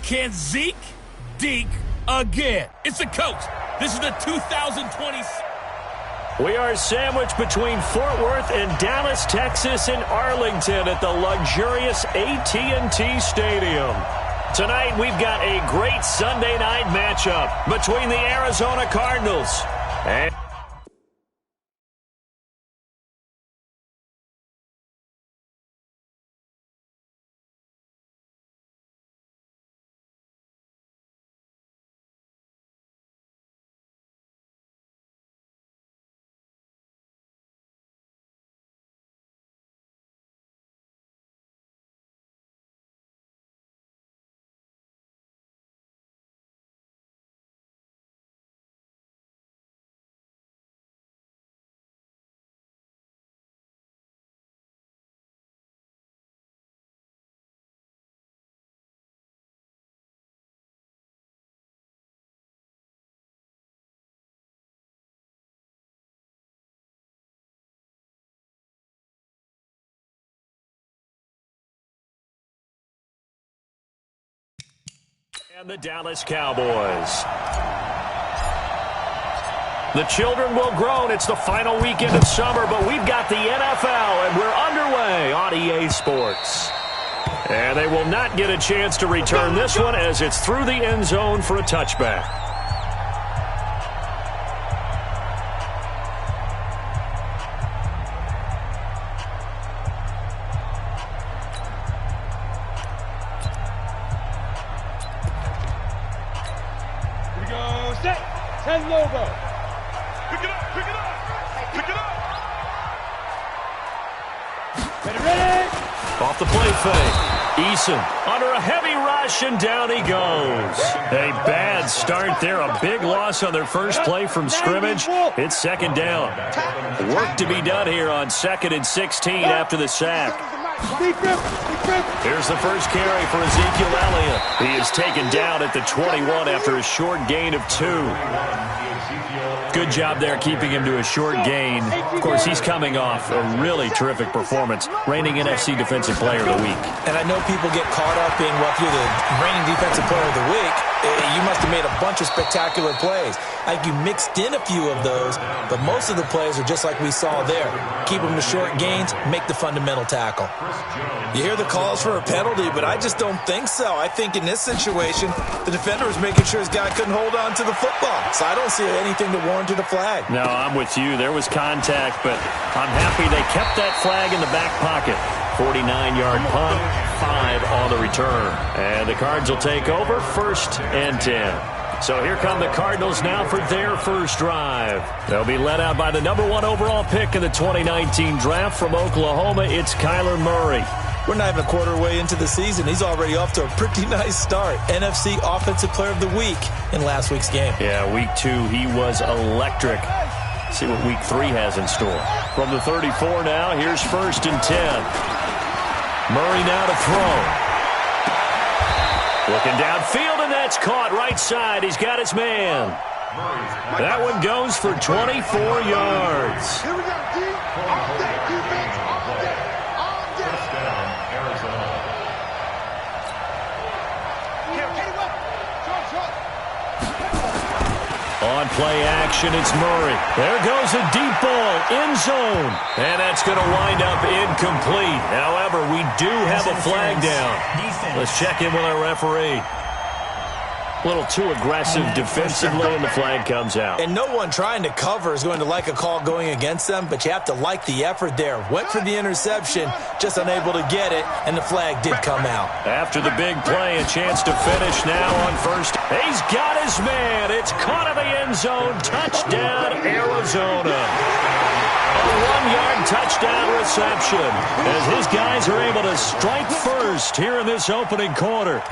Can Zeke deke again? It's the coach. This is the 2020. We are sandwiched between Fort Worth and Dallas, Texas, and Arlington at the luxurious AT&T Stadium. Tonight, we've got a great Sunday night matchup between the Arizona Cardinals and the Dallas Cowboys. The children will groan. It's the final weekend of summer, but we've got the NFL, and we're underway on EA Sports. And they will not get a chance to return this one as it's through the end zone for a touchback. Off the play fake. Eason under a heavy rush, and down he goes. A bad start there. A big loss on their first play from scrimmage. It's second down. Work to be done here on 2nd and 16 after the sack. Here's the first carry for Ezekiel Elliott. He is taken down at the 21 after a short gain of 2. Good job there keeping him to a short gain. Of course, he's coming off a really terrific performance, reigning NFC Defensive Player of the Week. And I know people get caught up in, well, if you're the reigning Defensive Player of the Week, you must have made a bunch of spectacular plays. I think you mixed in a few of those, but most of the plays are just like we saw there. Keep them to short gains, make the fundamental tackle. You hear the calls for a penalty, but I just don't think so. I think in this situation, the defender was making sure his guy couldn't hold on to the football. So I don't see anything to warrant a flag. No, I'm with you. There was contact, but I'm happy they kept that flag in the back pocket. 49-yard punt, 5 on the return. And the Cards will take over 1st and 10. So here come the Cardinals now for their first drive. They'll be led out by the #1 overall pick in the 2019 draft from Oklahoma. It's Kyler Murray. We're not even a quarter way into the season. He's already off to a pretty nice start. NFC Offensive Player of the Week in last week's game. Yeah, week 2, he was electric. See what week 3 has in store. From the 34 now, here's 1st and 10. Murray now to throw. Looking downfield, and that's caught right side. He's got his man. That one goes for 24 yards. Here we go, D. All day defense, all day, all day. First down, Arizona. On play action, it's Murray. There goes a deep ball, end zone. And that's going to wind up incomplete. However, we do have a flag down. Let's check in with our referee. A little too aggressive defensively, and the flag comes out. And no one trying to cover is going to like a call going against them, but you have to like the effort there. Went for the interception, just unable to get it, and the flag did come out. After the big play, a chance to finish now on first. He's got his man. It's caught in the end zone. Touchdown, Arizona. A 1-yard touchdown reception as his guys are able to strike first here in this opening quarter.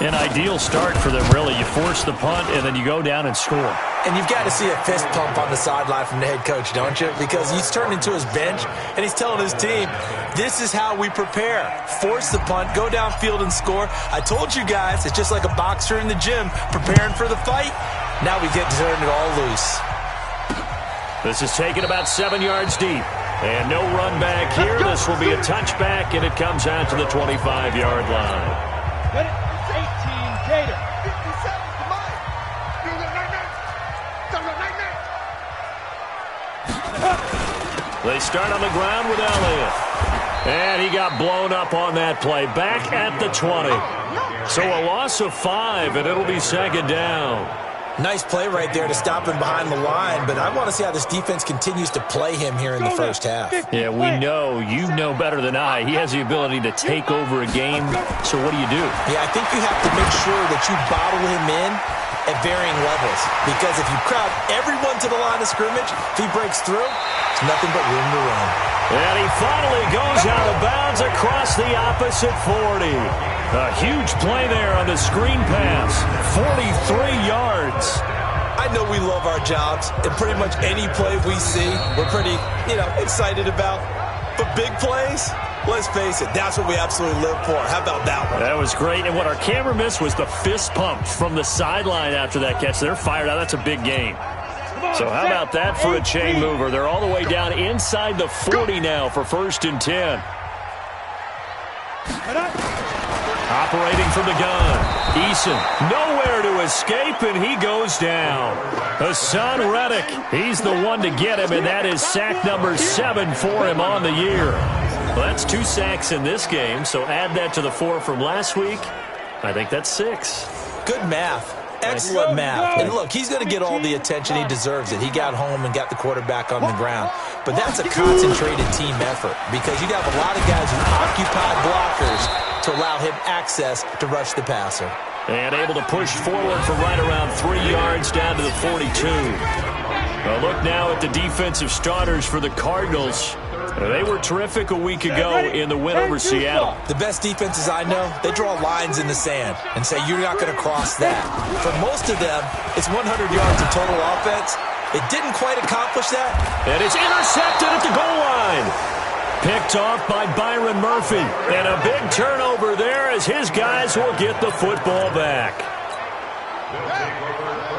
An ideal start for them, really. You force the punt, and then you go down and score. And you've got to see a fist pump on the sideline from the head coach, don't you? Because he's turned into his bench, and he's telling his team, this is how we prepare. Force the punt, go downfield and score. I told you guys, it's just like a boxer in the gym preparing for the fight. Now we get to turn it all loose. This is taken about 7 yards deep. And no run back here. This will be a touchback, and it comes out to the 25-yard line. Good. 18, Gator. 57, come on. Do the night-night. Do the night-night. They start on the ground with Elliott. And he got blown up on that play. Back at the 20. So a loss of 5, and it'll be second down. Nice play right there to stop him behind the line, but I want to see how this defense continues to play him here in the first half. Yeah, we know. You know better than I. He has the ability to take over a game, so what do you do? Yeah, I think you have to make sure that you bottle him in at varying levels, because if you crowd everyone to the line of scrimmage, if he breaks through, it's nothing but room to run. And he finally goes out of bounds across the opposite 40. A huge play there on the screen pass. 43 yards. I know we love our jobs, and pretty much any play we see, we're pretty, excited about. But big plays, let's face it, that's what we absolutely live for. How about that one? That was great. And what our camera missed was the fist pump from the sideline after that catch. They're fired out. That's a big game. So how about that for a chain mover? They're all the way down inside the 40 now for 1st and 10. Operating from the gun. Eason nowhere to escape, and he goes down. Hassan Reddick, he's the one to get him, and that is sack number 7 for him on the year. Well, that's 2 sacks in this game, so add that to the 4 from last week. I think that's 6. Good math. Excellent math. And look, he's going to get all the attention he deserves it. He got home and got the quarterback on the ground. But that's a concentrated team effort, because you got a lot of guys who occupy blockers to allow him access to rush the passer. And able to push forward for right around 3 yards down to the 42. Well, look now at the defensive starters for the Cardinals. They were terrific a week ago in the win over Seattle. The best defenses I know, they draw lines in the sand and say you're not going to cross that. For most of them, it's 100 yards of total offense. It didn't quite accomplish that. And it's intercepted at the goal line. Picked off by Byron Murphy. And a big turnover there as his guys will get the football back.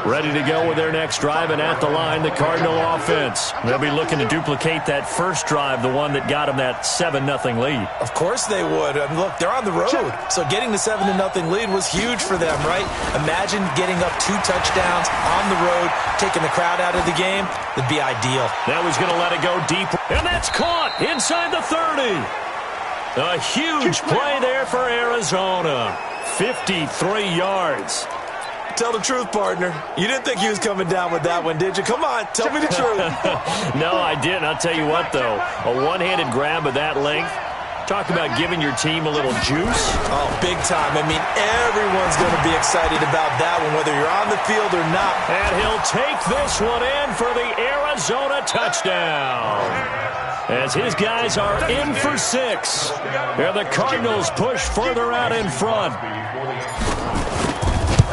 Ready to go with their next drive, and at the line, the Cardinal offense. They'll be looking to duplicate that first drive, the one that got them that 7-0 lead. Of course they would. I mean, look, they're on the road, so getting the 7-0 lead was huge for them, right? Imagine getting up 2 touchdowns on the road, taking the crowd out of the game. It'd be ideal. That was going to let it go deep, and that's caught inside the 30. A huge play there for Arizona. 53 yards. Tell the truth, partner. You didn't think he was coming down with that one, did you? Come on, tell me the truth. No, I didn't. I'll tell you what, though. A one-handed grab of that length. Talk about giving your team a little juice. Oh, big time. I mean, everyone's going to be excited about that one, whether you're on the field or not. And he'll take this one in for the Arizona touchdown. As his guys are in for 6. And the Cardinals push further out in front.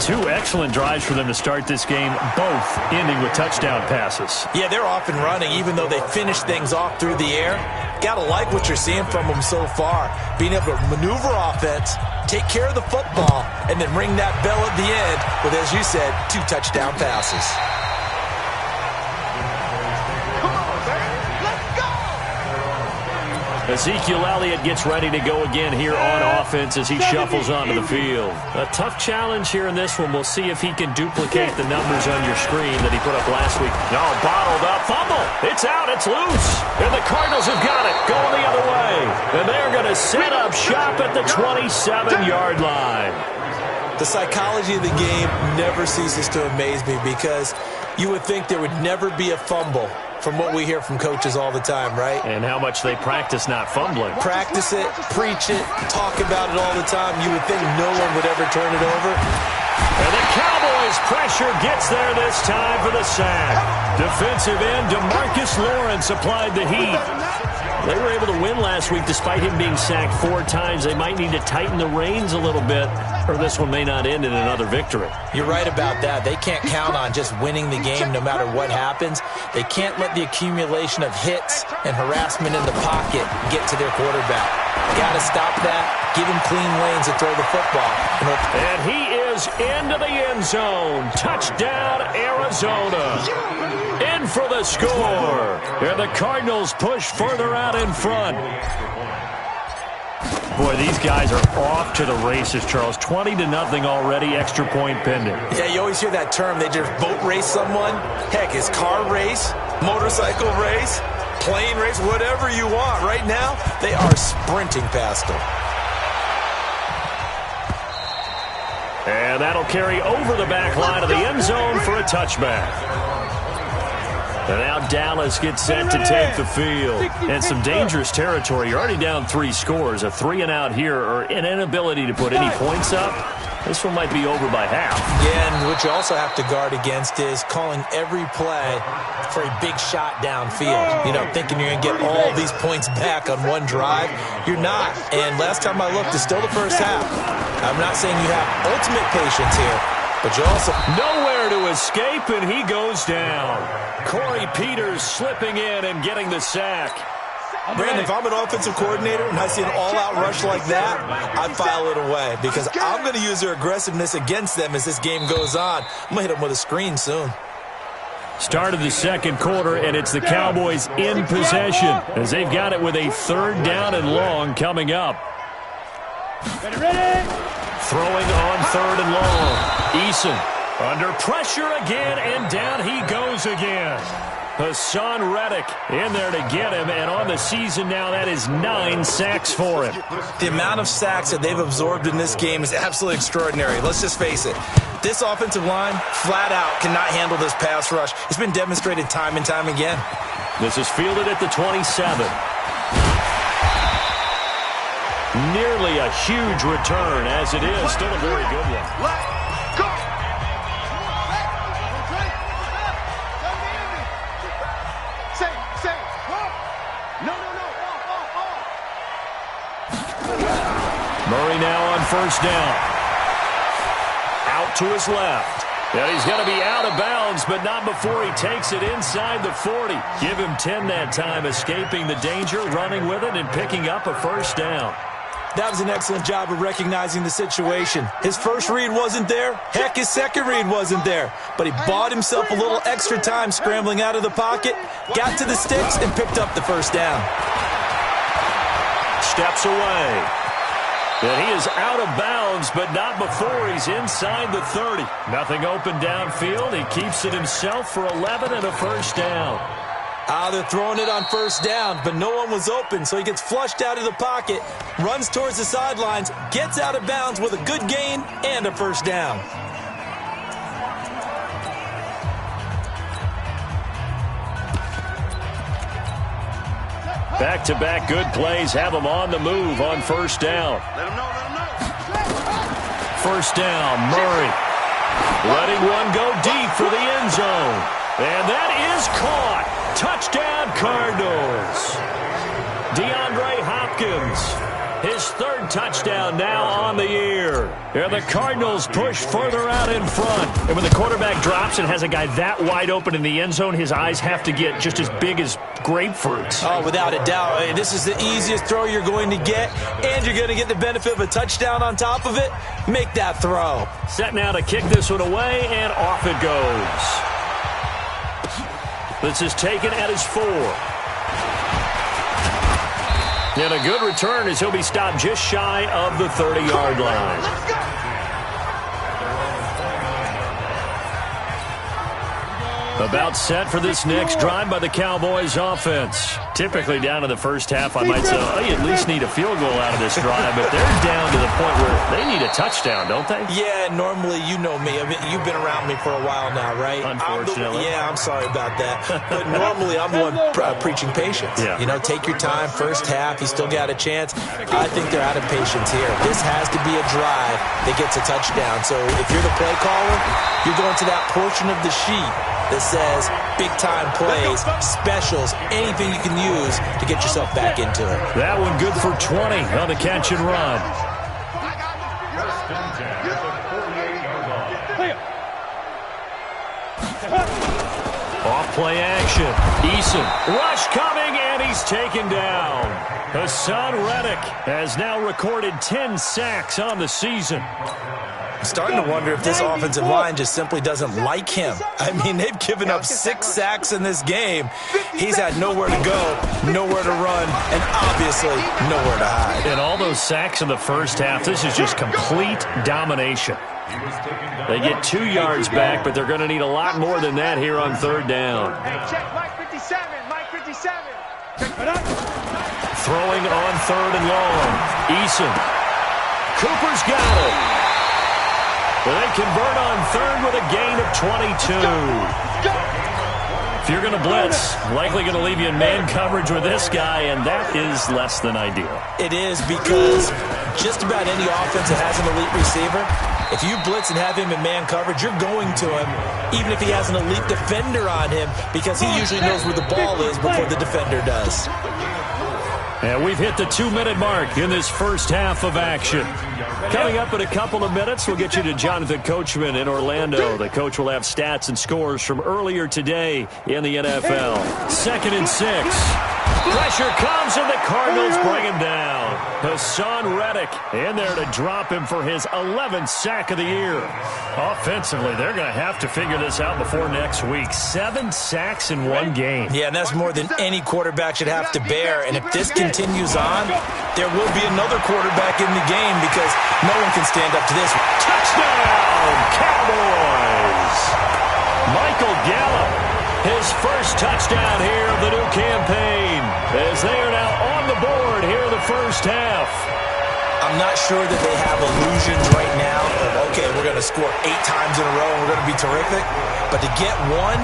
2 excellent drives for them to start this game, both ending with touchdown passes. Yeah, they're off and running, even though they finish things off through the air. Got to like what you're seeing from them so far. Being able to maneuver offense, take care of the football, and then ring that bell at the end with, as you said, 2 touchdown passes. Ezekiel Elliott gets ready to go again here on offense as he shuffles onto the field. A tough challenge here in this one. We'll see if he can duplicate the numbers on your screen that he put up last week. No, bottled up. Fumble. It's out. It's loose. And the Cardinals have got it. Going the other way. And they're going to set up shop at the 27-yard line. The psychology of the game never ceases to amaze me, because you would think there would never be a fumble from what we hear from coaches all the time, right? And how much they practice not fumbling. Practice it, preach it, talk about it all the time. You would think no one would ever turn it over. And the Cowboys' pressure gets there this time for the sack. Defensive end DeMarcus Lawrence applied the heat. They were able to win last week despite him being sacked 4 times. They might need to tighten the reins a little bit, or this one may not end in another victory. You're right about that. They can't count on just winning the game no matter what happens. They can't let the accumulation of hits and harassment in the pocket get to their quarterback. Got to stop that. Give him clean lanes to throw the football. And he is into the end zone. Touchdown, Arizona. In for the score. And the Cardinals push further out in front. Boy, these guys are off to the races, Charles. 20-0 already, extra point pending. Yeah, you always hear that term. They just boat race someone. Heck, it's car race, motorcycle race, plane race, whatever you want. Right now, they are sprinting past them. And that'll carry over the back line of the end zone for a touchback. And now Dallas gets set to take the field. And some dangerous territory. You're already down 3 scores. A 3-and-out here or an inability to put any points up. This one might be over by half. Yeah, and what you also have to guard against is calling every play for a big shot downfield. You know, thinking you're going to get all these points back on one drive. You're not. And last time I looked, it's still the first half. I'm not saying you have ultimate patience here, but you also... Nowhere to escape, and he goes down. Corey Peters slipping in and getting the sack. Brandon, if I'm an offensive coordinator and I see an all-out rush like that, I file it away because I'm going to use their aggressiveness against them as this game goes on. I'm going to hit them with a screen soon. Start of the second quarter, and it's the Cowboys in possession as they've got it with a 3rd down and long coming up. Ready? Throwing on 3rd and long. Eason under pressure again, and down he goes again. Hassan Reddick in there to get him, and on the season now, that is 9 sacks for him. The amount of sacks that they've absorbed in this game is absolutely extraordinary. Let's just face it. This offensive line, flat out, cannot handle this pass rush. It's been demonstrated time and time again. This is fielded at the 27. Nearly a huge return, as it is. Still a very good one. Let's go. Say. No. Murray now on 1st down. Out to his left. And he's going to be out of bounds, but not before he takes it inside the 40. Give him 10 that time, escaping the danger, running with it, and picking up a 1st down. That was an excellent job of recognizing the situation. His first read wasn't there. Heck, his second read wasn't there. But he bought himself a little extra time scrambling out of the pocket, got to the sticks, and picked up the 1st down. Steps away. And he is out of bounds, but not before he's inside the 30. Nothing open downfield. He keeps it himself for 11 and a 1st down. They're throwing it on 1st down, but no one was open, so he gets flushed out of the pocket, runs towards the sidelines, gets out of bounds with a good gain and a 1st down. Back-to-back good plays have him on the move on 1st down. Let him know. 1st down, Murray. Letting one go deep for the end zone. And that is caught. Touchdown, Cardinals. DeAndre Hopkins, his 3rd touchdown now on the year. And the Cardinals push further out in front. And when the quarterback drops and has a guy that wide open in the end zone, his eyes have to get just as big as grapefruits. Oh, without a doubt. This is the easiest throw you're going to get, and you're going to get the benefit of a touchdown on top of it. Make that throw. Set now to kick this one away, and off it goes. This is taken at his 4. And a good return as he'll be stopped just shy of the 30-yard line. About set for this next drive by the Cowboys offense. Typically down to the first half, I might say, oh, you at least need a field goal out of this drive, but they're down to the point where they need a touchdown, don't they? Yeah, normally, you know me. I mean, you've been around me for a while now, right? Unfortunately. I'm sorry about that. But normally, I'm the one preaching patience. Yeah. You know, take your time. First half, you still got a chance. I think they're out of patience here. This has to be a drive that gets a touchdown. So if you're the play caller, you're going to that portion of the sheet that says big-time plays, specials, anything you can use to get yourself back into it. That one good for 20 on the catch and run. Off play action. Eason. Rush coming, and he's taken down. Hassan Reddick has now recorded 10 sacks on the season. I'm starting to wonder if this offensive line just simply doesn't like him. I mean, they've given up 6 sacks in this game. He's had nowhere to go, nowhere to run, and obviously nowhere to hide. And all those sacks in the first half, this is just complete domination. They get 2 yards back, but they're going to need a lot more than that here on third down. Hey, check Mike 57, Mike 57. Throwing on third and long. Eason. Cooper's got it. They convert on third with a gain of 22. If you're going to blitz, likely going to leave you in man coverage with this guy, and that is less than ideal. It is, because just about any offense that has an elite receiver, if you blitz and have him in man coverage, you're going to him, even if he has an elite defender on him, because he usually knows where the ball is before the defender does. And we've hit the 2-minute mark in this first half of action. Coming up in a couple of minutes, we'll get you to Jonathan Coachman in Orlando. The coach will have stats and scores from earlier today in the NFL. 2nd and 6. Pressure comes, and the Cardinals bring him down. Hassan Reddick in there to drop him for his 11th sack of the year. Offensively, they're going to have to figure this out before next week. 7 sacks in one game. Yeah, and that's more than any quarterback should have to bear. And if this continues on, there will be another quarterback in the game, because no one can stand up to this. Touchdown, Cowboys! Michael Gallup, his first touchdown here of the new campaign, as they are now on the board here in the first half. I'm not sure that they have illusions right now of, okay, we're going to score 8 times in a row and we're going to be terrific. But to get one,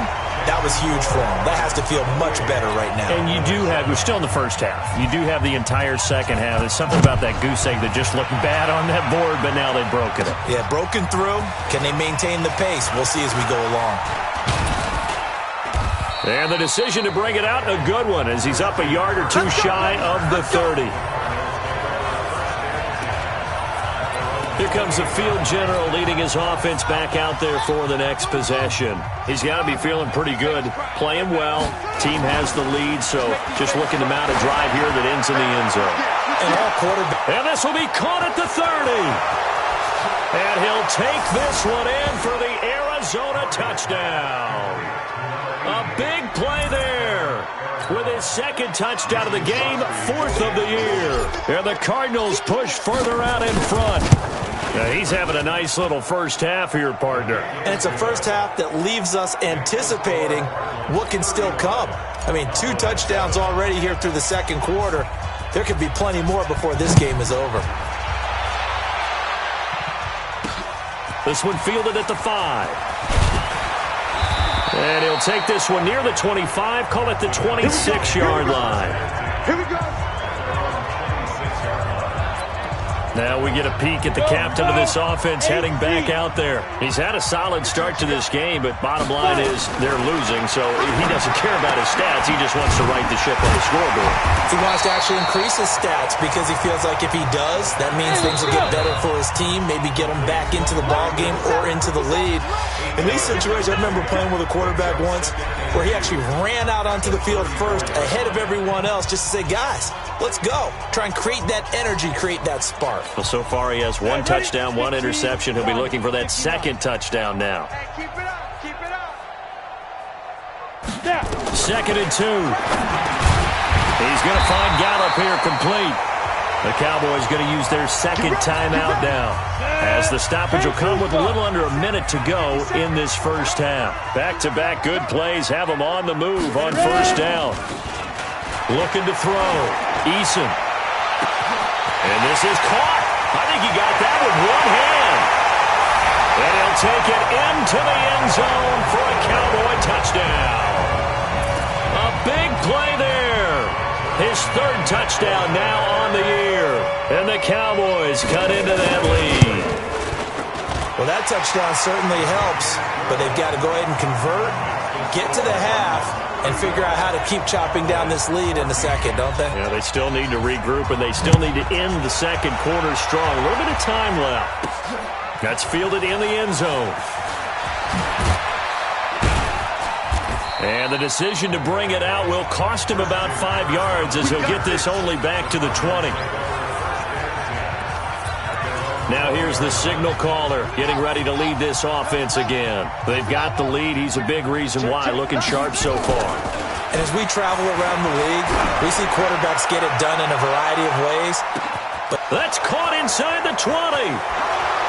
that was huge for them. That has to feel much better right now. And you do have, we're still in the first half. You do have the entire second half. There's something about that goose egg that just looked bad on that board, but now they've broken it. Yeah, broken through. Can they maintain the pace? We'll see as we go along. And the decision to bring it out, a good one, as he's up a yard or 2 shy of the 30. Here comes the field general leading his offense back out there for the next possession. He's got to be feeling pretty good, playing well. Team has the lead, so just looking to mount a drive here that ends in the end zone. And And this will be caught at the 30. And he'll take this one in for the Arizona touchdown. A big play there with his 2nd touchdown of the game, 4th of the year. And the Cardinals push further out in front. Now he's having a nice little first half here, partner. And it's a first half that leaves us anticipating what can still come. I mean, 2 touchdowns already here through the second quarter. There could be plenty more before this game is over. This one fielded at the 5. And he'll take this one near the 25, call it the 26-yard line. Here we go. Now we get a peek at the captain of this offense heading back out there. He's had a solid start to this game, but bottom line is they're losing, so he doesn't care about his stats. He just wants to right the ship on the scoreboard. He wants to actually increase his stats, because he feels like if he does, that means things will get better for his team, maybe get him back into the ball game or into the lead. In these situations, I remember playing with a quarterback once where he actually ran out onto the field first ahead of everyone else just to say, guys, let's go. Try and create that energy, create that spark. Well, so far he has 1 touchdown, 1 interception. He'll be looking for that 2nd touchdown now. Hey, keep it up, keep it up. 2nd and 2. He's going to find Gallup here complete. The Cowboys going to use their 2nd timeout now, as the stoppage will come with a little under a minute to go in this first half. Back-to-back good plays have them on the move on first down. Looking to throw. Eason. And this is caught. I think he got that with one hand. And he'll take it into the end zone for a Cowboy touchdown. A big play there. His 3rd touchdown now on the year. And the Cowboys cut into that lead. Well, that touchdown certainly helps, but they've got to go ahead and convert, get to the half, and figure out how to keep chopping down this lead in the second, don't they? Yeah, they still need to regroup, and they still need to end the second quarter strong. A little bit of time left. That's fielded in the end zone. And the decision to bring it out will cost him about 5 yards, as he'll get this only back to the 20. Now here's the signal caller getting ready to lead this offense again. They've got the lead. He's a big reason why, looking sharp so far. And as we travel around the league, we see quarterbacks get it done in a variety of ways. But that's caught inside the 20.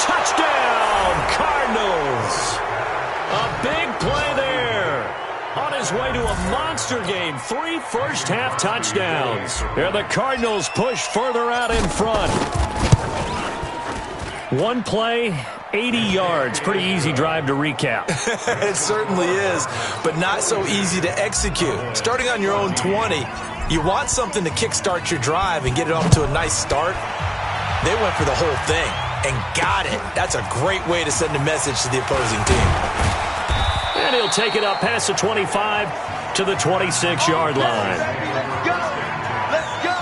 Touchdown, Cardinals. A big play there. On his way to a monster game, 3 first-half touchdowns. And the Cardinals push further out in front. One play, 80 yards. Pretty easy drive to recap. It certainly is, but not so easy to execute. Starting on your own 20, you want something to kickstart your drive and get it off to a nice start. They went for the whole thing and got it. That's a great way to send a message to the opposing team. And he'll take it up past the 25 to the 26-yard line. Let's go.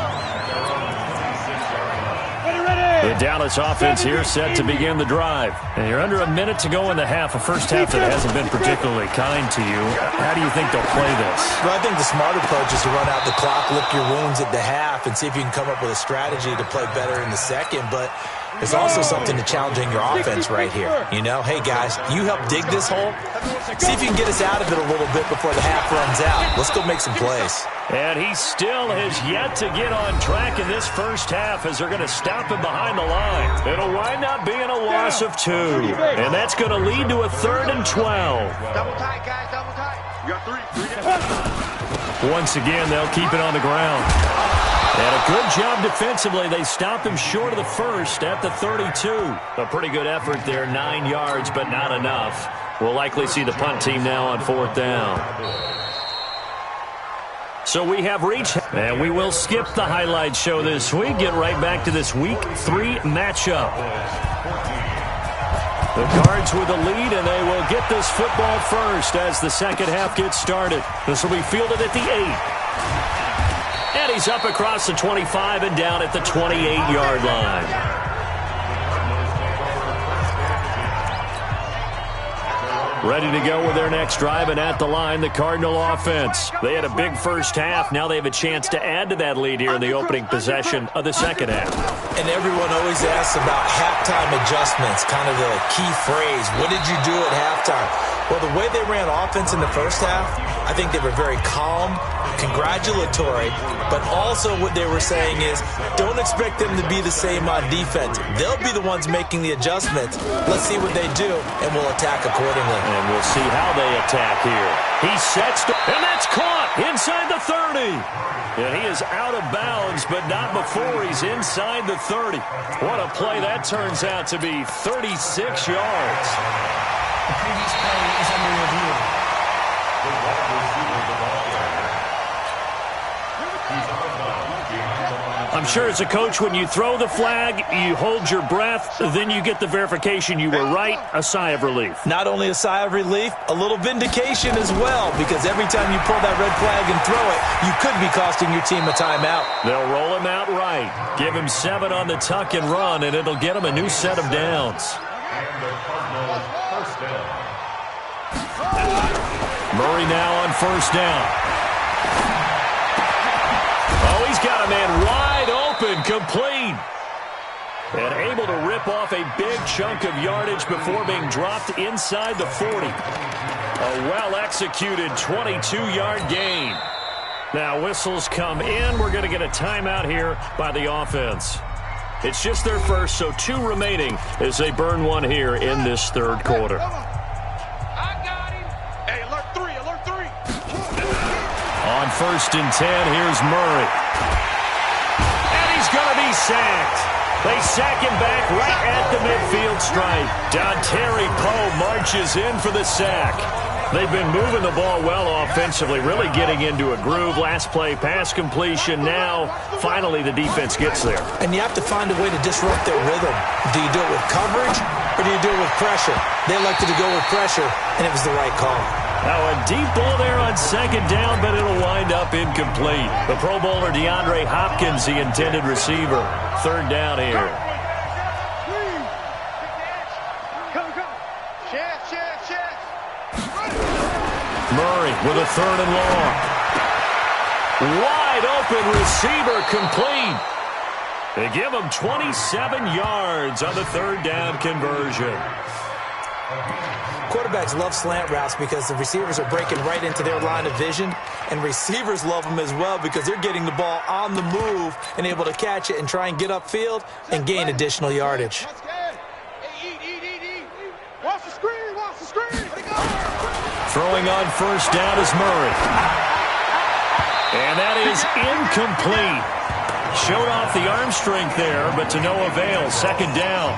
The Dallas offense here set to begin the drive. And you're under a minute to go in the half, a first half that hasn't been particularly kind to you. How do you think they'll play this? Well, I think the smart approach is to run out the clock, lick your wounds at the half, and see if you can come up with a strategy to play better in the second. But there's also something to challenging your offense right here. You know, hey, guys, you help dig this hole. See if you can get us out of it a little bit before the half runs out. Let's go make some plays. And he still has yet to get on track in this first half as they're going to stop him behind the line. It'll wind up being a loss of 2. And that's going to lead to a 3rd and 12. Double tight, guys, double tight. You got three. Once again, they'll keep it on the ground. And a good job defensively. They stop him short of the first at the 32. A pretty good effort there, 9 yards, but not enough. We'll likely see the punt team now on 4th down. So we have reached, and we will skip the highlight show this week. Get right back to this Week 3 matchup. The Cards with the lead, and they will get this football first as the second half gets started. This will be fielded at the 8. And he's up across the 25 and down at the 28-yard line. Ready to go with their next drive, and at the line, the Cardinal offense. They had a big first half. Now they have a chance to add to that lead here in the opening possession of the second half. And everyone always asks about halftime adjustments, kind of the key phrase. What did you do at halftime? Well, the way they ran offense in the first half, I think they were very calm, congratulatory, but also what they were saying is don't expect them to be the same on defense. They'll be the ones making the adjustments. Let's see what they do, and we'll attack accordingly. And we'll see how they attack here. He sets, and that's caught inside the 30. And he is out of bounds, but not before he's inside the 30. What a play that turns out to be, 36 yards. The previous play is under review. I'm sure as a coach, when you throw the flag, you hold your breath, then you get the verification you were right, a sigh of relief. Not only a sigh of relief, a little vindication as well, because every time you pull that red flag and throw it, you could be costing your team a timeout. They'll roll him out right, give him 7 on the tuck and run, and it'll get him a new set of downs. Murray now on first down. Oh, he's got a man wide open, complete. And able to rip off a big chunk of yardage before being dropped inside the 40. A well-executed 22-yard gain. Now whistles come in. We're going to get a timeout here by the offense. It's just their first, so 2 remaining as they burn one here in this third quarter. On first and 10, here's Murray. And he's going to be sacked. They sack him back right at the midfield stripe. Dontari Poe marches in for the sack. They've been moving the ball well offensively, really getting into a groove. Last play, pass completion. Now, finally, the defense gets there. And you have to find a way to disrupt their rhythm. Do you do it with coverage, or do you do it with pressure? They elected to go with pressure, and it was the right call. Now a deep ball there on second down, but it'll wind up incomplete. The Pro Bowler DeAndre Hopkins, the intended receiver. Third down here. Murray with a 3rd and long. Wide open receiver complete. They give him 27 yards on the third down conversion. Quarterbacks love slant routes because the receivers are breaking right into their line of vision, and receivers love them as well because they're getting the ball on the move and able to catch it and try and get upfield and gain additional yardage. Watch the screen, watch the screen. Throwing on first down is Murray. And that is incomplete. Showed off the arm strength there, but to no avail. Second down.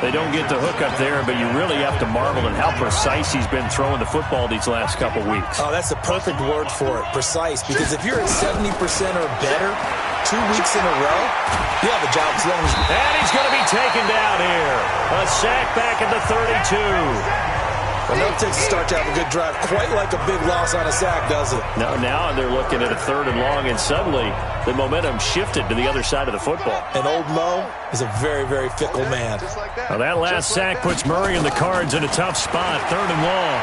They don't get the hook up there, but you really have to marvel at how precise he's been throwing the football these last couple weeks. Oh, that's the perfect word for it, precise, because if you're at 70% or better 2 weeks in a row, you have a job as long as... And he's going to be taken down here. A sack back at the 32. Well, no takes to start to have a good drive, quite like a big loss on a sack, does it? No, now they're looking at a third and long, and suddenly the momentum shifted to the other side of the football. And old Mo is a very, very fickle man. Now that last sack puts Murray and the Cards in a tough spot, third and long.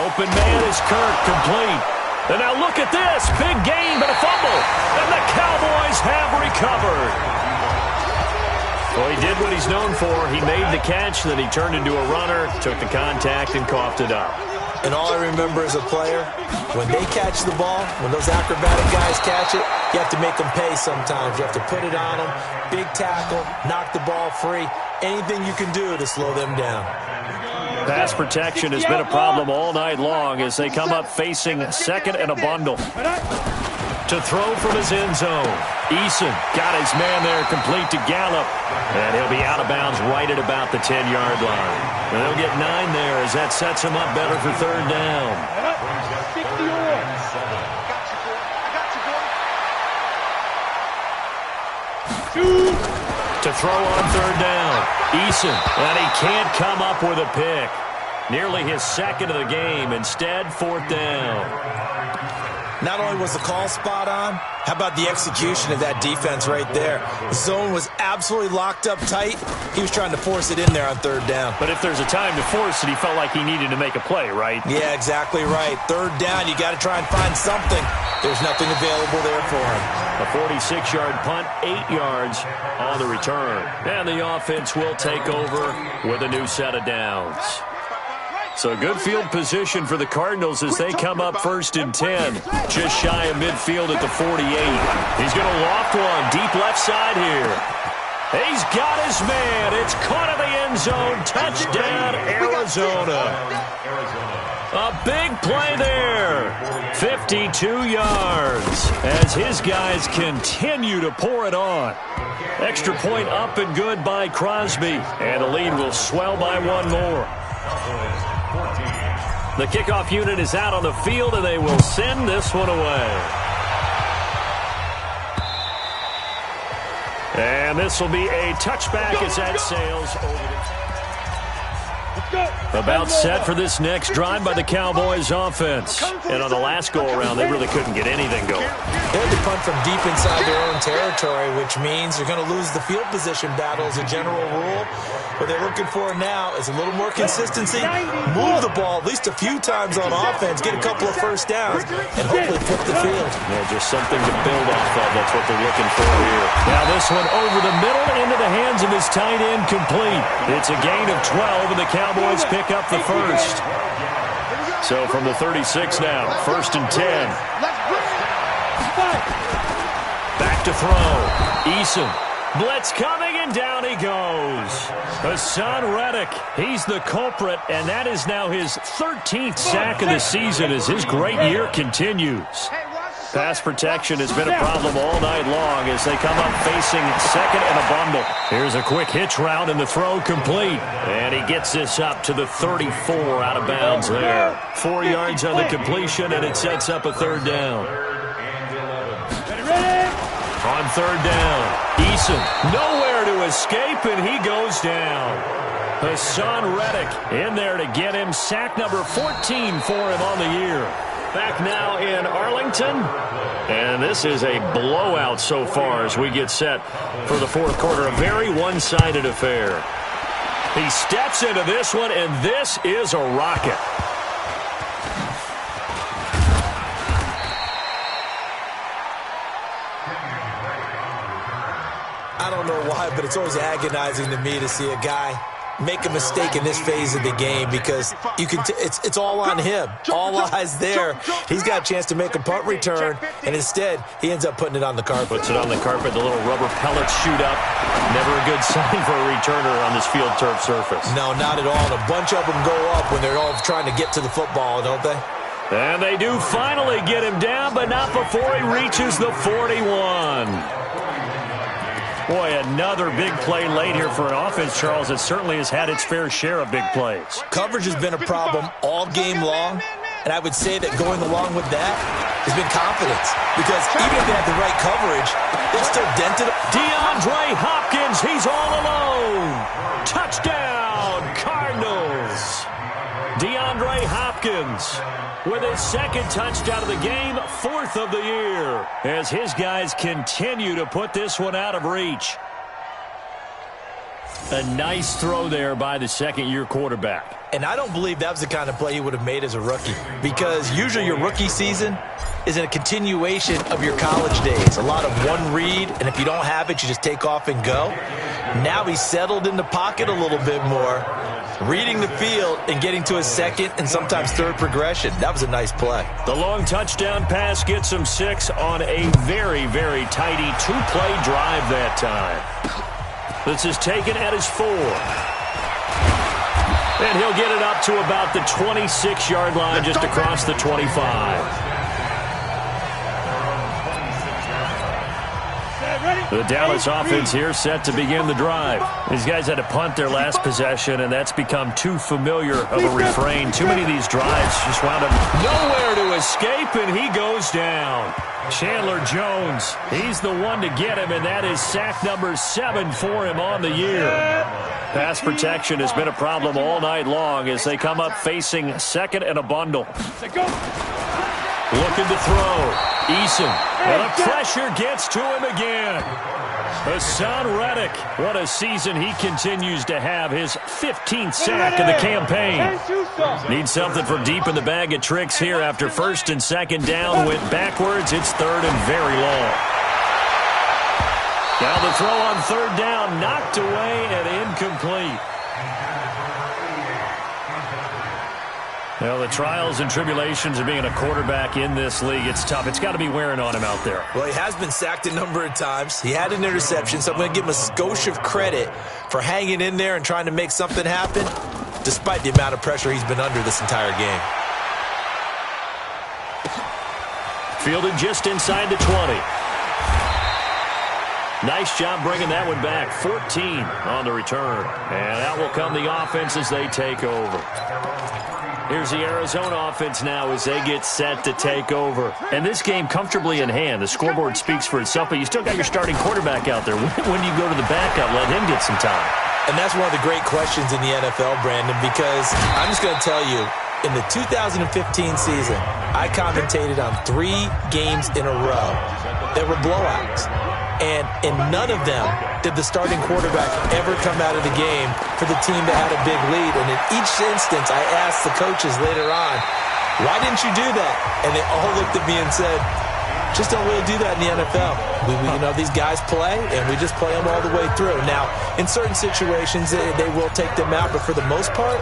Open man is Kirk, complete. And now look at this, big gain but a fumble, and the Cowboys have recovered. Well, he did what he's known for. He made the catch, then he turned into a runner, took the contact, and coughed it up. And all I remember as a player, when they catch the ball, when those acrobatic guys catch it, you have to make them pay sometimes. You have to put it on them, big tackle, knock the ball free, anything you can do to slow them down. Pass protection has been a problem all night long as they come up facing second and a bundle. To throw from his end zone. Eason got his man there, complete to Gallup. And he'll be out of bounds right at about the 10-yard line. And they'll get 9 there as that sets him up better for third down. To throw on third down. Eason, and he can't come up with a pick. Nearly his second of the game. Instead, fourth down. Not only was the call spot on, how about the execution of that defense right there? The zone was absolutely locked up tight. He was trying to force it in there on third down. But if there's a time to force it, he felt like he needed to make a play, right? Yeah, exactly right. Third down, you got to try and find something. There's nothing available there for him. A 46-yard punt, 8 yards on the return. And the offense will take over with a new set of downs. So good field position for the Cardinals as they come up first and 10. Just shy of midfield at the 48. He's going to loft one deep left side here. He's got his man. It's caught in the end zone. Touchdown, Arizona. A big play there. 52 yards as his guys continue to pour it on. Extra point up and good by Crosby. And the lead will swell by one more. The kickoff unit is out on the field, and they will send this one away. And this will be a touchback as that sails over the... About set for this next drive by the Cowboys offense. And on the last go-around, they really couldn't get anything going. They had to punt from deep inside their own territory, which means they're going to lose the field position battle as a general rule. What they're looking for now is a little more consistency, move the ball at least a few times on offense, get a couple of first downs, and hopefully flip the field. Yeah, just something to build off of. That's what they're looking for here. Now this one over the middle into the hands of his tight end, complete. It's a gain of 12, and the Cowboys pick up the first. So from the 36 now, first and 10. Back to throw. Eason. Blitz coming, and down he goes. Hassan Reddick, he's the culprit, and that is now his 13th sack of the season as his great year continues. Pass protection has been a problem all night long as they come up facing second and a bundle. Here's a quick hitch route, and the throw complete. And he gets this up to the 34 out of bounds there. 4 yards on the completion, and it sets up a third down. On third down, Eason nowhere to escape, and he goes down. Hassan Reddick in there to get him sack number 14 for him on the year. Back now in Arlington, and this is a blowout so far as we get set for the fourth quarter. A very one-sided affair. He steps into this one, and this is a rocket. sure why, but it's always agonizing to me to see a guy make a mistake in this phase of the game because you can it's all on him. All eyes there. He's got a chance to make a punt return, and instead he ends up putting it on the carpet. Puts it on the carpet. The little rubber pellets shoot up. Never a good sign for a returner on this field turf surface. No, not at all. And a bunch of them go up when they're all trying to get to the football, don't they? And they do finally get him down, but not before he reaches the 41. Boy, another big play late here for an offense, Charles, that certainly has had its fair share of big plays. Coverage has been a problem all game long, and I would say that going along with that has been confidence. Because even if they have the right coverage, they still dented it. DeAndre Hopkins, he's all alone. Touchdown, Cardinals. DeAndre Hopkins with his second touchdown of the game, 4th of the year, as his guys continue to put this one out of reach. A nice throw there by the second-year quarterback. And I don't believe that was the kind of play he would have made as a rookie, because usually your rookie season is a continuation of your college days. A lot of one read, and if you don't have it, you just take off and go. Now he's settled in the pocket a little bit more, reading the field and getting to his second and sometimes third progression. That was a nice play. The long touchdown pass gets him 6 on a very, very tidy 2-play drive that time. This is taken at his 4. And he'll get it up to about the 26-yard line, just across the 25. The Dallas offense here set to begin the drive. These guys had to punt their last possession, and that's become too familiar of a refrain. Too many of these drives just wound up nowhere to escape, and he goes down. Chandler Jones, he's the one to get him, and that is sack number 7 for him on the year. Pass protection has been a problem all night long as they come up facing second and a bundle. Looking to throw. Eason. And the pressure gets to him again. Hassan Reddick. What a season he continues to have. His 15th sack of the campaign. Needs something from deep in the bag of tricks here after first and second down. Went backwards. It's third and very long. Now the throw on third down. Knocked away and incomplete. Well, the trials and tribulations of being a quarterback in this league, it's tough. It's got to be wearing on him out there. Well, he has been sacked a number of times. He had an interception, so I'm going to give him a skosh of credit for hanging in there and trying to make something happen, despite the amount of pressure he's been under this entire game. Fielded just inside the 20. Nice job bringing that one back. 14 on the return. And out will come the offense as they take over. Here's the Arizona offense now as they get set to take over. And this game comfortably in hand. The scoreboard speaks for itself, but you still got your starting quarterback out there. When do you go to the backup, let him get some time? And that's one of the great questions in the NFL, Brandon, because I'm just going to tell you, in the 2015 season, I commentated on 3 games in a row that were blowouts. And in none of them did the starting quarterback ever come out of the game for the team that had a big lead. And in each instance, I asked the coaches later on, why didn't you do that? And they all looked at me and said, just don't really do that in the NFL. You know, these guys play, and we just play them all the way through. Now, in certain situations, they will take them out, but for the most part,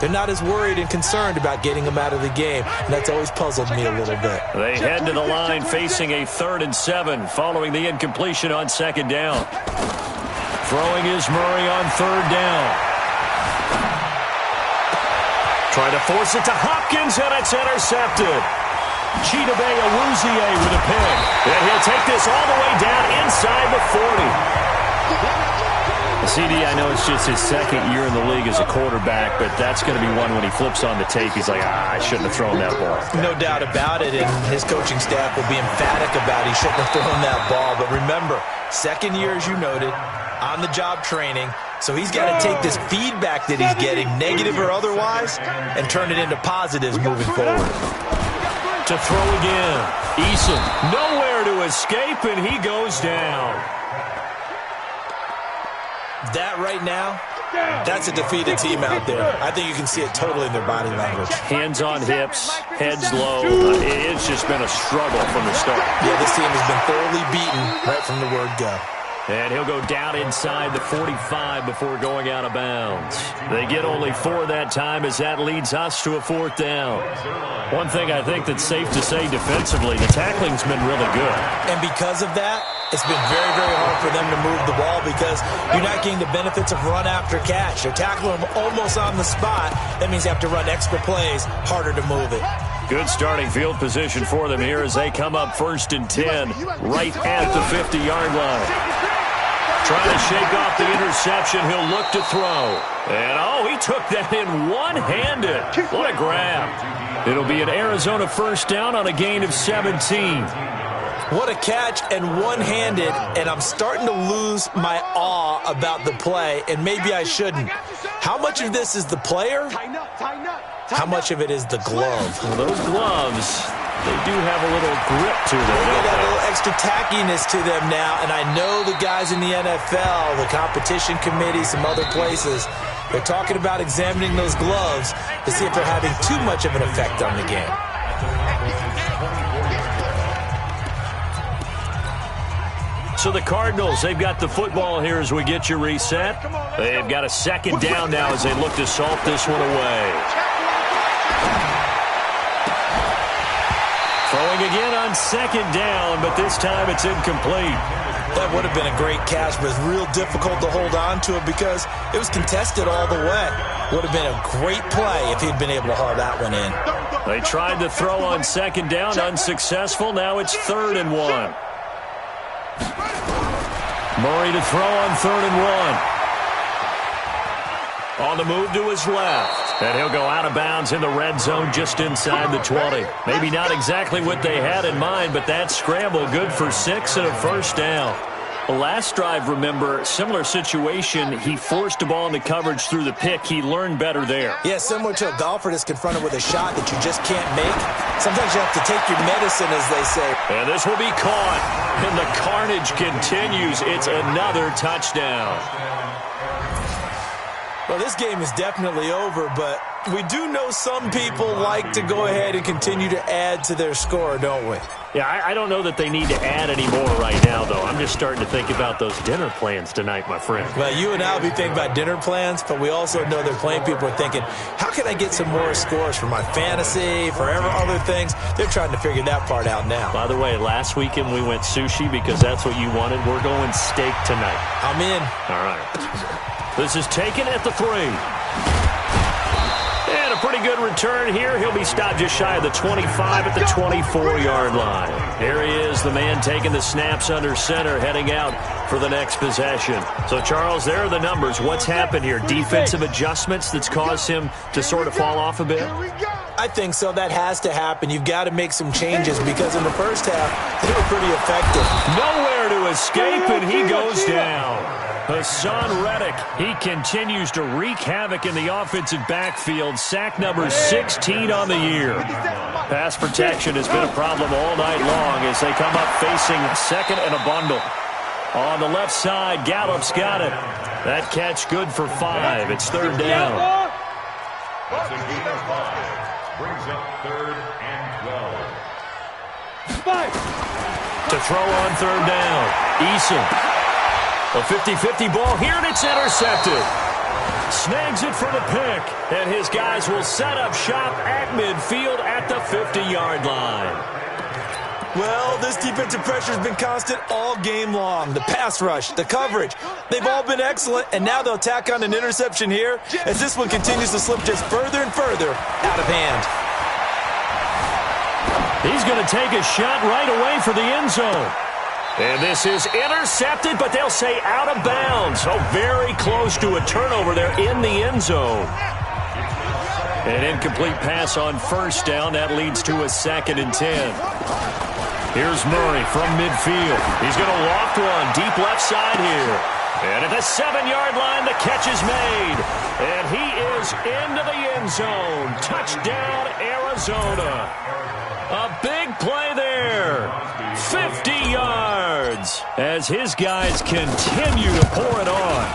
they're not as worried and concerned about getting them out of the game. And that's always puzzled me a little bit. They head to the line facing a 3rd and 7 following the incompletion on second down. Throwing is Murray on 3rd down. Trying to force it to Hopkins, and it's intercepted. Chidobe Awuzie with a pick. And he'll take this all the way down inside the 40. CD, I know it's just his second year in the league as a quarterback, but that's going to be one when he flips on the tape. He's like, I shouldn't have thrown that ball. No doubt about it, and his coaching staff will be emphatic about he shouldn't have thrown that ball. But remember, second year, as you noted, on-the-job training, so he's got to take this feedback that he's getting, negative or otherwise, and turn it into positives moving forward. To throw again. Eason, nowhere to escape, and he goes down. That right now, that's a defeated team out there. I think you can see it totally in their body language. Hands on hips, heads low. It's just been a struggle from the start. Yeah, this team has been thoroughly beaten right from the word go. And he'll go down inside the 45 before going out of bounds. They get only 4 that time as that leads us to a 4th down. One thing I think that's safe to say defensively, the tackling's been really good. And because of that, it's been very, very hard for them to move the ball because you're not getting the benefits of run after catch. You're tackling them almost on the spot. That means you have to run extra plays, harder to move it. Good starting field position for them here as they come up 1st and 10, right at the 50-yard line. Trying to shake off the interception. He'll look to throw. And, he took that in one-handed. What a grab. It'll be an Arizona 1st down on a gain of 17. What a catch and one-handed, and I'm starting to lose my awe about the play, and maybe I shouldn't. How much of this is the player? How much of it is the glove? Well, those gloves, they do have a little grip to them. They got a little extra tackiness to them now, and I know the guys in the NFL, the competition committee, some other places, they're talking about examining those gloves to see if they're having too much of an effect on the game. So the Cardinals, they've got the football here as we get you reset. They've got a 2nd down now as they look to salt this one away. Throwing again on 2nd down, but this time it's incomplete. That would have been a great catch, but it's real difficult to hold on to it because it was contested all the way. Would have been a great play if he'd been able to haul that one in. They tried to throw on 2nd down, unsuccessful. Now it's 3rd and 1. Murray to throw on 3rd and 1. On the move to his left. And he'll go out of bounds in the red zone just inside the 20. Maybe not exactly what they had in mind, but that scramble good for 6 and a 1st down. Last drive, remember, similar situation. He forced a ball into coverage through the pick. He learned better there. Yeah, similar to a golfer that's confronted with a shot that you just can't make. Sometimes you have to take your medicine, as they say. And this will be caught. And the carnage continues. It's another touchdown. Well, this game is definitely over, but we do know some people like to go ahead and continue to add to their score, don't we? Yeah, I don't know that they need to add any more right now, though. I'm just starting to think about those dinner plans tonight, my friend. Well, you and I will be thinking about dinner plans, but we also know that plenty of people are thinking, how can I get some more scores for my fantasy, for other things? They're trying to figure that part out now. By the way, last weekend we went sushi because that's what you wanted. We're going steak tonight. I'm in. All right. This is taken at the 3. And a pretty good return here. He'll be stopped just shy of the 25 at the 24-yard line. Here he is, the man taking the snaps under center, heading out for the next possession. So, Charles, there are the numbers. What's happened here? Defensive adjustments that's caused him to sort of fall off a bit? I think so. That has to happen. You've got to make some changes because in the first half, they were pretty effective. Nowhere to escape, and he goes down. Hassan Reddick, he continues to wreak havoc in the offensive backfield. Sack number 16 on the year. Pass protection has been a problem all night long as they come up facing 2nd and a bundle. On the left side, Gallup's got it. That catch good for 5. It's 3rd down. That's a gain of 5. Brings up 3rd and 12. To throw on 3rd down, Eason. A 50-50 ball here, and it's intercepted. Snags it for the pick, and his guys will set up shop at midfield at the 50-yard line. Well, this defensive pressure has been constant all game long. The pass rush, the coverage, they've all been excellent, and now they'll tack on an interception here as this one continues to slip just further and further out of hand. He's going to take a shot right away for the end zone. And this is intercepted, but they'll say out of bounds. So very close to a turnover there in the end zone. An incomplete pass on 1st down. That leads to a 2nd and 10. Here's Murray from midfield. He's going to loft one deep left side here. And at the 7-yard line, the catch is made. And he is into the end zone. Touchdown, Arizona. A big play there. 50 yards as his guys continue to pour it on.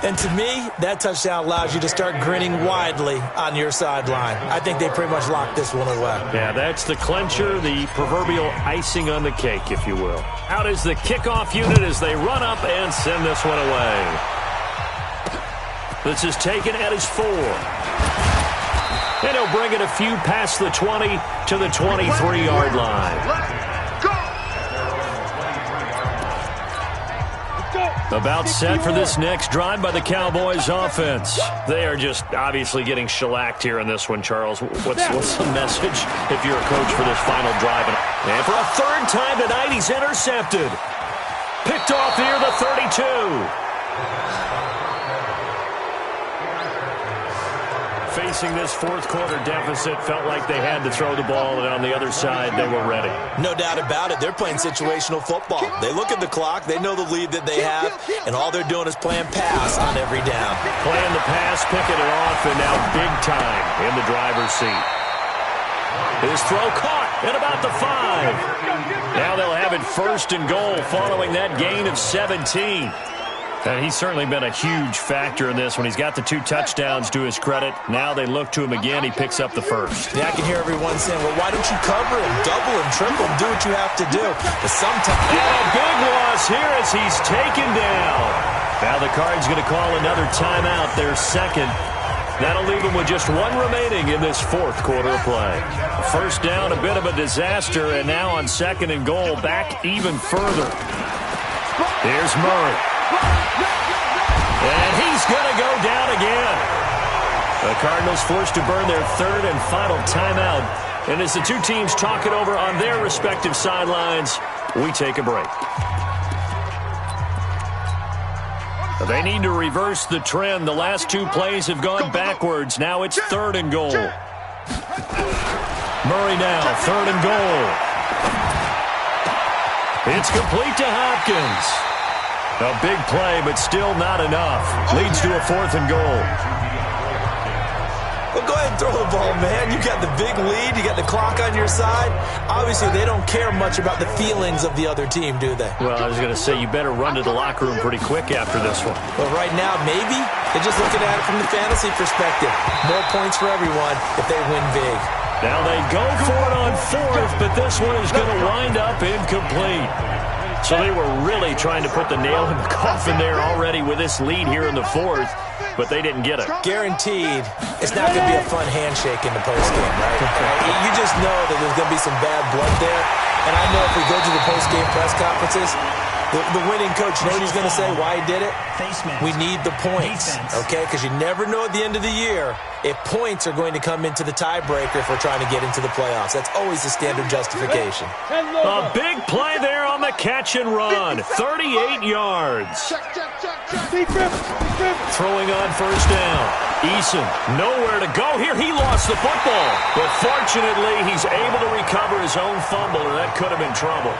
And to me, that touchdown allows you to start grinning widely on your sideline. I think they pretty much locked this one away. Yeah, that's the clincher, the proverbial icing on the cake, if you will. Out is the kickoff unit as they run up and send this one away. This is taken at his 4. And he'll bring it a few past the 20 to the 23-yard line. About set for this next drive by the Cowboys offense. They are just obviously getting shellacked here in this one, Charles. What's the message if you're a coach for this final drive? And for a third time tonight, he's intercepted. Picked off near the 32. Facing this fourth quarter deficit, felt like they had to throw the ball, and on the other side, they were ready. No doubt about it. They're playing situational football. They look at the clock, they know the lead that they have, and all they're doing is playing pass on every down. Playing the pass, picking it off, and now big time in the driver's seat. His throw caught at about the 5. Now they'll have it 1st and goal following that gain of 17. And he's certainly been a huge factor in this when he's got the 2 touchdowns to his credit. Now they look to him again. He picks up the 1st. Yeah, I can hear everyone saying, well, why don't you cover him, double him, triple him, do what you have to do. But sometimes... And a big loss here as he's taken down. Now the Cards going to call another timeout, their second. That'll leave him with just 1 remaining in this fourth quarter of play. First down, a bit of a disaster, and now on 2nd and goal, back even further. Here's Murray. And he's going to go down again. The Cardinals forced to burn their 3rd and final timeout. And as the 2 teams talk it over on their respective sidelines, we take a break. They need to reverse the trend. The last 2 plays have gone backwards. Now it's 3rd and goal. Murray now, 3rd and goal. It's complete to Hopkins. A big play, but still not enough. Leads to a 4th and goal. Well, go ahead and throw the ball, man. You got the big lead. You got the clock on your side. Obviously, they don't care much about the feelings of the other team, do they? Well, I was going to say, you better run to the locker room pretty quick after this one. Well, right now, maybe. They're just looking at it from the fantasy perspective. More points for everyone if they win big. Now they go for it on 4th, but this one is going to wind up incomplete. So they were really trying to put the nail in the coffin there already with this lead here in the 4th, but they didn't get it. Guaranteed, it's not going to be a fun handshake in the postgame, right? You just know that there's going to be some bad blood there. And I know if we go to the postgame press conferences, the winning coach, you know what he's going to say, why he did it? We need the points, okay? Because you never know at the end of the year if points are going to come into the tiebreaker if we're trying to get into the playoffs. That's always the standard justification. A big play there on the catch and run. 38 yards. Throwing on 1st down. Eason, nowhere to go here. He lost the football. But fortunately, he's able to recover his own fumble, and that could have been trouble.